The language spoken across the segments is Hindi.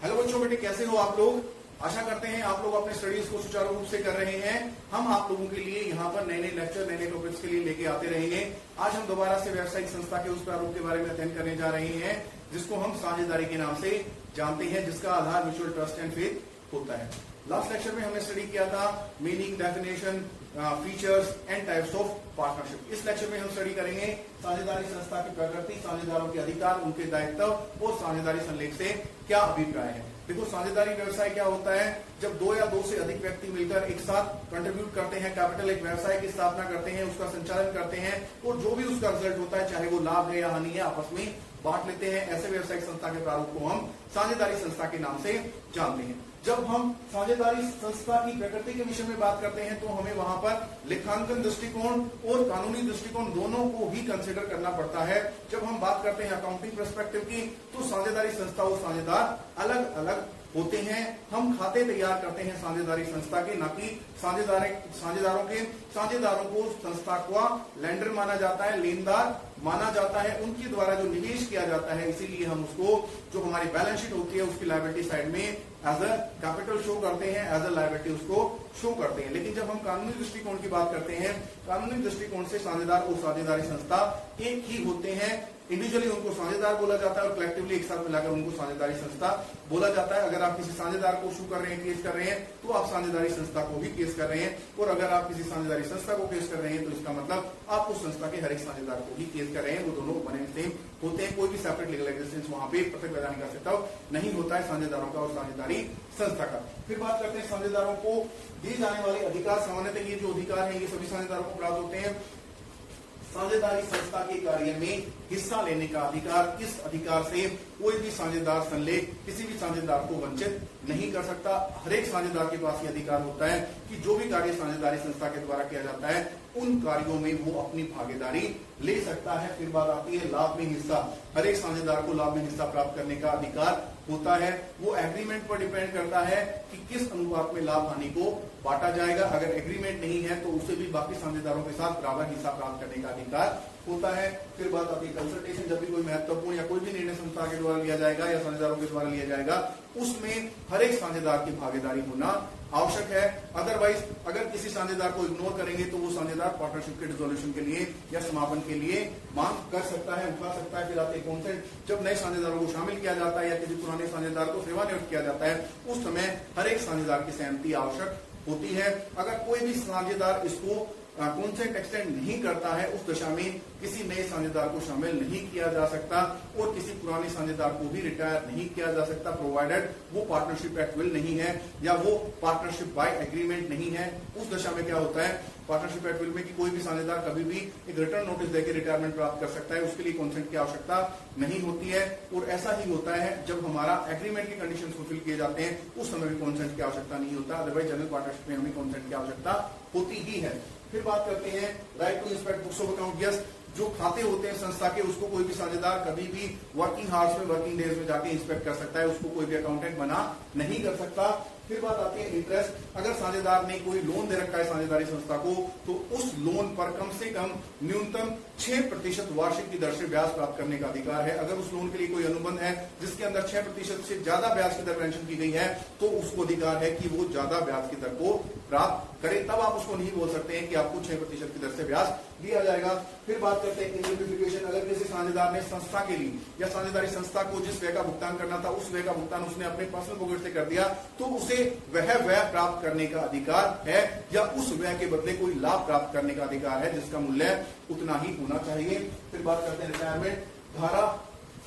हेलो बच्चों, बेटे कैसे हो आप लोग। आशा करते हैं आप लोग अपने स्टडीज को सुचारू रूप से कर रहे हैं। हम आप लोगों के लिए यहाँ पर नए नए लेक्चर, नए नए टॉपिक्स के लिए लेके आते रहेंगे। आज हम दोबारा से व्यावसायिक संस्था के उस प्रारूप के बारे में अध्ययन करने जा रहे हैं जिसको हम साझेदारी के नाम से जानते हैं, जिसका आधार म्यूचुअल ट्रस्ट एंड फेथ होता है। लास्ट लेक्चर में हमने स्टडी किया था meaning, definition, features and types of partnership. इस लेक्चर में हम स्टडी करेंगे साझेदारी संस्था की प्रकृति, साझेदारों के अधिकार, उनके दायित्व और साझेदारी संलेख से क्या अभिप्राय है। देखो, साझेदारी व्यवसाय क्या होता है? जब दो या दो से अधिक व्यक्ति मिलकर एक साथ कंट्रीब्यूट करते हैं, कैपिटल एक व्यवसाय की स्थापना करते हैं, उसका संचालन करते हैं और जो भी उसका रिजल्ट होता है, चाहे वो लाभ है या हानि है, आपस में बांट लेते हैं। ऐसे व्यवसायिक संस्था के प्रारूप को हम साझेदारी संस्था के नाम से जानते हैं। जब हम साझेदारी संस्था की प्रकृति के विषय में बात करते हैं तो हमें वहां पर लेखांकन दृष्टिकोण और कानूनी दृष्टिकोण दोनों को ही कंसिडर करना पड़ता है। जब हम बात करते हैं अकाउंटिंग पर्सपेक्टिव की, तो साझेदारी संस्था और साझेदार अलग अलग होते हैं। हम खाते तैयार करते हैं साझेदारी संस्था के, ना कि साझेदारों के। साझेदारों को संस्था का लेंडर माना जाता है, लेनदार माना जाता है, उनके द्वारा जो निवेश किया जाता है। इसीलिए हम उसको, जो हमारी बैलेंस शीट होती है उसकी लायबिलिटी साइड में एज अ कैपिटल शो करते हैं, एज अ लायबिलिटी उसको शो करते हैं। लेकिन जब हम कानूनी दृष्टिकोण की बात करते हैं, कानूनी दृष्टिकोण से साझेदार और साझेदारी संस्था एक ही होते हैं। इंडिविजुअली उनको साझेदार बोला जाता है और कलेक्टिवली एक साथ मिलाकर उनको साझेदारी संस्था बोला जाता है। अगर आप किसी साझेदार को शू कर रहे हैं, केस कर रहे हैं, तो आप साझेदारी संस्था को भी केस कर रहे हैं। और अगर आप किसी साझेदारी संस्था को केस कर रहे हैं तो इसका मतलब आप उस संस्था के हर एक साझेदार को भी केस कर रहे हैं। वो दोनों वन एंड सेम होते हैं। कोई भी सेपरेट लीगल एग्जिस्टेंस वहां पे पृथक वैधानिक अस्तित्व नहीं होता है साझेदारों का और साझेदारी संस्था का। फिर बात करते हैं साझेदारों को दिए जाने वाले अधिकार। सामान्यतः ये जो अधिकार है ये सभी साझेदारों को प्राप्त होते हैं। साझेदारी संस्था के कार्य में हिस्सा लेने का अधिकार, इस अधिकार से कोई भी साझेदार संलेख किसी भी साझेदार को वंचित नहीं कर सकता। हर एक साझेदार के पास ये अधिकार होता है कि जो भी कार्य साझेदारी संस्था के द्वारा किया जाता है उन कार्यों में वो अपनी भागीदारी ले सकता है। फिर बात आती है लाभ में हिस्सा। हर एक साझेदार को लाभ में हिस्सा प्राप्त करने का अधिकार होता है। वो एग्रीमेंट पर डिपेंड करता है कि किस अनुपात में लाभ हानि को बांटा जाएगा। अगर एग्रीमेंट नहीं है तो उसे भी बाकी साझेदारों के साथ बराबर हिस्सा प्राप्त करने का अधिकार होता है। फिर बात आती है कंसल्टेशन। जब भी कोई महत्वपूर्ण या कोई भी निर्णय संस्था के द्वारा लिया जाएगा या साझेदारों के द्वारा लिया जाएगा, उसमें हर एक साझेदार की भागीदारी होना आवश्यक है। अदरवाइज अगर किसी साझेदार को इग्नोर करेंगे तो वो साझेदार पार्टनरशिप के डिसोल्यूशन के लिए या समापन के लिए मांग कर सकता है, उठा सकता है। फिर आते हैं कॉन्सेंट। जब नए साझेदारों को शामिल किया जाता है या किसी पुराने साझेदार को सेवानिवृत्त किया जाता है, उस समय हर एक साझेदार की सहमति आवश्यक होती है। अगर कोई भी साझेदार इसको कॉन्सेंट एक्सटेंड नहीं करता है, उस दशा में किसी नए साझेदार को शामिल नहीं किया जा सकता और किसी पुराने साझेदार को भी रिटायर नहीं किया जा सकता, प्रोवाइडेड वो पार्टनरशिप एट विल नहीं है या वो पार्टनरशिप बाय एग्रीमेंट नहीं है। उस दशा में क्या होता है पार्टनरशिप एट विल में कि कोई भी साझेदार कभी भी एक रिटर्न नोटिस देकर रिटायरमेंट प्राप्त कर सकता है, उसके लिए कॉन्सेंट की आवश्यकता नहीं होती है। और ऐसा ही होता है जब हमारा एग्रीमेंट के कंडीशन फुलफिल किए जाते हैं, उस समय भी कॉन्सेंट की आवश्यकता नहीं होता। अदरवाइज जनरल पार्टनरशिप में हमें कॉन्सेंट की आवश्यकता होती ही है। फिर बात करते हैं right to inspect books of account. Yes, जो खाते होते हैं संस्था के, उसको कोई भी साझेदार कभी भी वर्किंग आवर्स में, वर्किंग डेज में जाके इंस्पेक्ट कर सकता है, उसको कोई भी अकाउंटेंट बना नहीं कर सकता। फिर बात आती है इंटरेस्ट। अगर साझेदार ने कोई लोन दे रखा है साझेदारी संस्था को, तो उस लोन पर कम से कम न्यूनतम 6% वार्षिक की दर से ब्याज प्राप्त करने का अधिकार है। अगर उस लोन के लिए कोई अनुबंध है जिसके अंदर 6% से ज्यादा ब्याज की दर मेंशन की गई है, तो उसको अधिकार है कि वो ज्यादा ब्याज की दर को प्राप्त करे। तब आप उसको नहीं बोल सकते हैं कि आपको 6% की दर से ब्याज दिया जाएगा। फिर बात करते हैं इंडेंटिफिकेशन। अगर किसी साझेदार ने संस्था के लिए या साझेदारी संस्था को जिस व्यय का भुगतान करना था उस व्यय का भुगतान उसने अपने पर्सनल पॉकेट से कर दिया, तो उसे वह व्यय प्राप्त करने का अधिकार है या उस व्यय के बदले कोई लाभ प्राप्त करने का अधिकार है जिसका मूल्य उतना ही होना चाहिए। फिर बात करते हैं रिटायरमेंट। धारा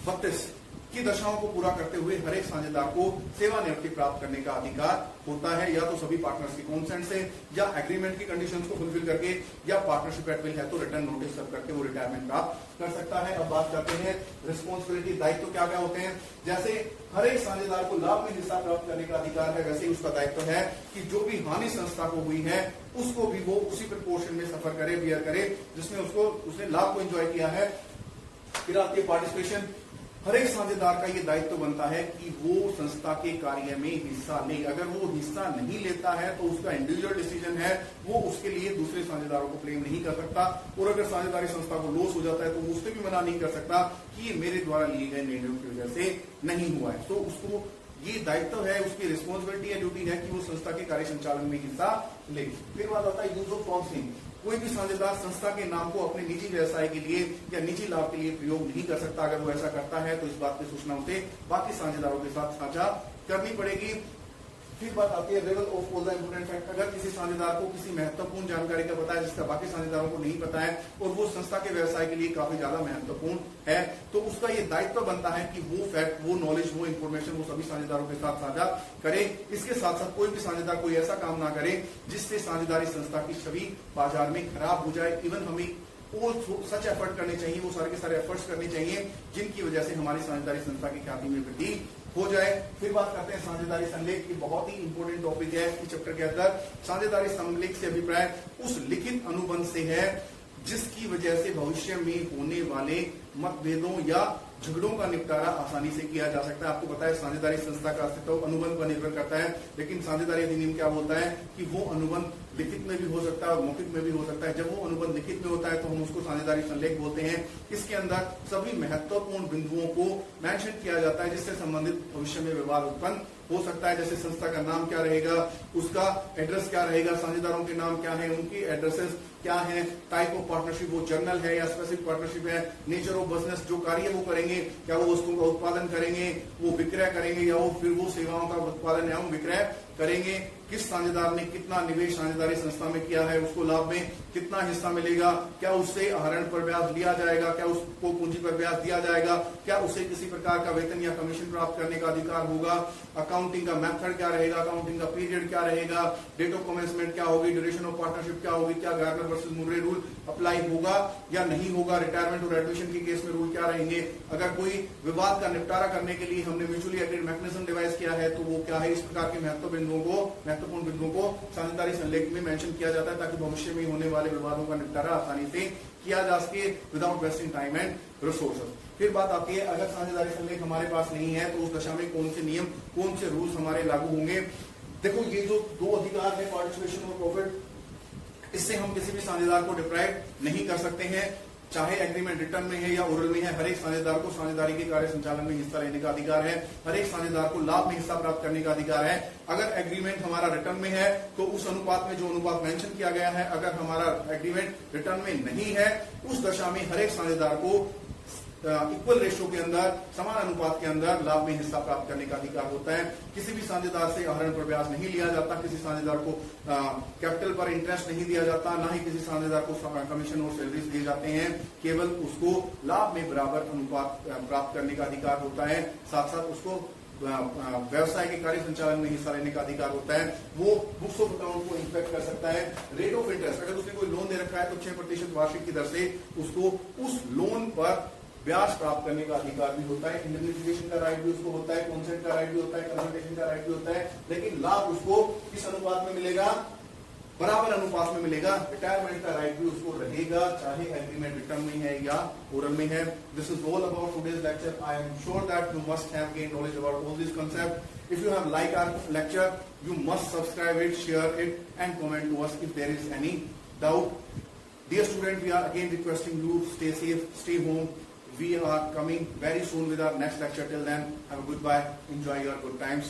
32 की दशाओं को पूरा करते हुए हर एक साझेदार को सेवानिवृत्ति प्राप्त करने का अधिकार होता है, या तो सभी पार्टनर्स के कॉन्सेंट से या एग्रीमेंट की कंडीशंस को फुलफिल करके, या पार्टनरशिप एट विल है तो रिटर्न नोटिस सर्व करके वो रिटायरमेंट प्राप्त कर सकता है। अब बात करते हैं रिस्पॉन्सिबिलिटी। दायित्व तो क्या क्या होते हैं? जैसे हर एक साझेदार को लाभ में हिस्सा प्राप्त करने का अधिकार है, वैसे ही उसका दायित्व है कि जो भी हानि संस्था को हुई है उसको भी वो उसी प्रपोर्शन में सफर करे, बियर करे जिसमें उसने लाभ को एंजॉय किया है। फिर आती है पार्टिसिपेशन। हर एक साझेदार का ये दायित्व बनता है कि वो संस्था के कार्य में हिस्सा ले। अगर वो हिस्सा नहीं लेता है तो उसका इंडिविजुअल डिसीजन है, वो उसके लिए दूसरे साझेदारों को ब्लेम नहीं कर सकता। और अगर साझेदारी संस्था को लॉस हो जाता है तो वो उससे भी मना नहीं कर सकता कि ये मेरे द्वारा लिए गए निर्णयों की वजह से नहीं हुआ है। तो उसको ये दायित्व है, उसकी रिस्पॉन्सिबिलिटी है, ड्यूटी है कि वो संस्था के कार्य संचालन में हिस्सा ले। फिर बात आता है यूज ऑफ फॉल्स नेम। कोई भी साझेदार संस्था के नाम को अपने निजी व्यवसाय के लिए या निजी लाभ के लिए प्रयोग नहीं कर सकता। अगर वो ऐसा करता है तो इस बात की सूचना उसे बाकी साझेदारों के साथ साझा करनी पड़ेगी। फिर बात आती है reveal of all the important fact. अगर किसी साझेदार को किसी महत्वपूर्ण जानकारी का पता है जिसका बाकी साझेदारों को नहीं पता है और वो संस्था के व्यवसाय के लिए काफी ज्यादा महत्वपूर्ण है, तो उसका ये दायित्व बनता है कि वो फैक्ट, वो नॉलेज, वो इंफॉर्मेशन वो सभी साझेदारों के साथ साझा करे। इसके साथ साथ कोई भी साझेदार कोई ऐसा काम ना करे जिससे साझेदारी संस्था की छवि बाजार में खराब हो जाए। इवन हमें वो सच एफर्ट करने चाहिए, वो सारे के सारे एफर्ट्स करने चाहिए जिनकी वजह से हमारी साझेदारी संस्था की ख्याति में वृद्धि हो जाए। फिर बात करते हैं साझेदारी संलेख की। बहुत ही इंपॉर्टेंट टॉपिक है इस चैप्टर के अंदर। साझेदारी संलेख से अभिप्राय उस लिखित अनुबंध से है जिसकी वजह से भविष्य में होने वाले मतभेदों या झगड़ों का निपटारा आसानी से किया जा सकता है। आपको पता है साझेदारी संस्था का अस्तित्व अनुबंध पर निर्भर करता है, लेकिन साझेदारी अधिनियम क्या होता है कि वो अनुबंध लिखित में भी हो सकता है और मौखिक में भी हो सकता है। जब वो अनुबंध लिखित में होता है तो हम उसको साझेदारी संलेख बोलते हैं। इसके अंदर सभी महत्वपूर्ण बिंदुओं को मेंशन किया जाता है जिससे संबंधित भविष्य में विवाद उत्पन्न हो सकता है। जैसे संस्था का नाम क्या रहेगा, उसका एड्रेस क्या रहेगा, साझेदारों के नाम क्या है, उनकी एड्रेसेस क्या है, टाइप ऑफ पार्टनरशिप वो जर्नल है या स्पेसिफिक पार्टनरशिप है, नेचर ऑफ बिजनेस जो कार्य वो करेंगे, क्या वो वस्तुओं का उत्पादन करेंगे, वो विक्रय करेंगे या वो फिर वो सेवाओं का उत्पादन या विक्रय करेंगे, किस साझेदार ने कितना निवेश साझेदारी संस्था में किया है, उसको लाभ में कितना हिस्सा मिलेगा, क्या उससे आहरण पर ब्याज लिया जाएगा, क्या उसको पूंजी पर ब्याज दिया जाएगा, क्या उसे किसी प्रकार का वेतन या कमीशन प्राप्त करने का अधिकार होगा, अकाउंटिंग का मेथड क्या रहेगा, अकाउंटिंग का पीरियड क्या रहेगा, डेट ऑफ कमेंसमेंट क्या होगी, ड्यूरेशन ऑफ पार्टनरशिप क्या होगी, क्या Garner versus Murray rule apply होगा या नहीं होगा, रिटायरमेंट और एडमिशन के केस में रूल क्या रहेंगे, अगर कोई विवाद का निपटारा करने के लिए हमने म्यूचुअली एग्रीड मैकेनिज्म डिवाइस किया है तो वो क्या है। इस प्रकार के महत्वपूर्ण बिंदुओं को साझेदारी संलेख में मेंशन किया जाता है ताकि भविष्य में होने वाले विवादों का निपटारा आसानी से किया जा सके without wasting time and resources. फिर बात आती है अगर साझेदारी संलेख हमारे पास नहीं है तो उस दशा में कौन से नियम, कौन से रूल्स हमारे लागू होंगे। देखो ये जो दो अधिकार है पार्टिसिपेशन और प्रॉफिट, इससे हम किसी भी साझेदार को डिप्राइव नहीं कर सकते हैं, चाहे एग्रीमेंट रिटर्न में है या ओरल में है। हर एक साझेदार को साझेदारी के कार्य संचालन में हिस्सा लेने का अधिकार है, हर एक साझेदार को लाभ में हिस्सा प्राप्त करने का अधिकार है। अगर एग्रीमेंट हमारा रिटर्न में है तो उस अनुपात में जो अनुपात मेंशन किया गया है, अगर हमारा एग्रीमेंट रिटर्न में नहीं है उस दशा में हर एक साझेदार को इक्वल रेशो के अंदर, समान अनुपात के अंदर लाभ में हिस्सा प्राप्त करने का अधिकार होता है। किसी भी साझेदार से आहरण पर ब्याज नहीं लिया जाता, किसी साझेदार को कैपिटल पर इंटरेस्ट नहीं दिया जाता, ना ही किसी साझेदार को कमीशन और सैलरीज दिए जाते हैं। केवल उसको लाभ में बराबर अनुपात प्राप्त करने का अधिकार होता है, साथ साथ उसको व्यवसाय के कार्य संचालन में हिस्सा लेने का अधिकार होता है। वो बुक्स ऑफ अकाउंट को इंस्पेक्ट कर सकता है। रेट ऑफ इंटरेस्ट, अगर उसने कोई लोन दे रखा है तो 6% वार्षिक की दर से उसको उस लोन पर ब्याज प्राप्त करने का अधिकार भी होता है। इंडेंटिफिकेशन का राइट भी उसको होता है, कॉन्सेंट का राइट भी होता है, कंसल्टेशन का राइट भी होता है। लेकिन लाभ उसको किस अनुपात में मिलेगा, बराबर अनुपात में मिलेगा। रिटायरमेंट का राइट भी उसको रहेगा, चाहे एग्रीमेंट रिटर्न में है या ओरल में है। This is all about today's lecture. I am sure that you must have gain knowledge about all this concept. If you have liked our lecture, you must subscribe it, share it, and comment to us if there is any doubt. Dear student, we are again requesting you stay safe, stay home. We are coming very soon with our next lecture. Till then, have a goodbye. Enjoy your good times.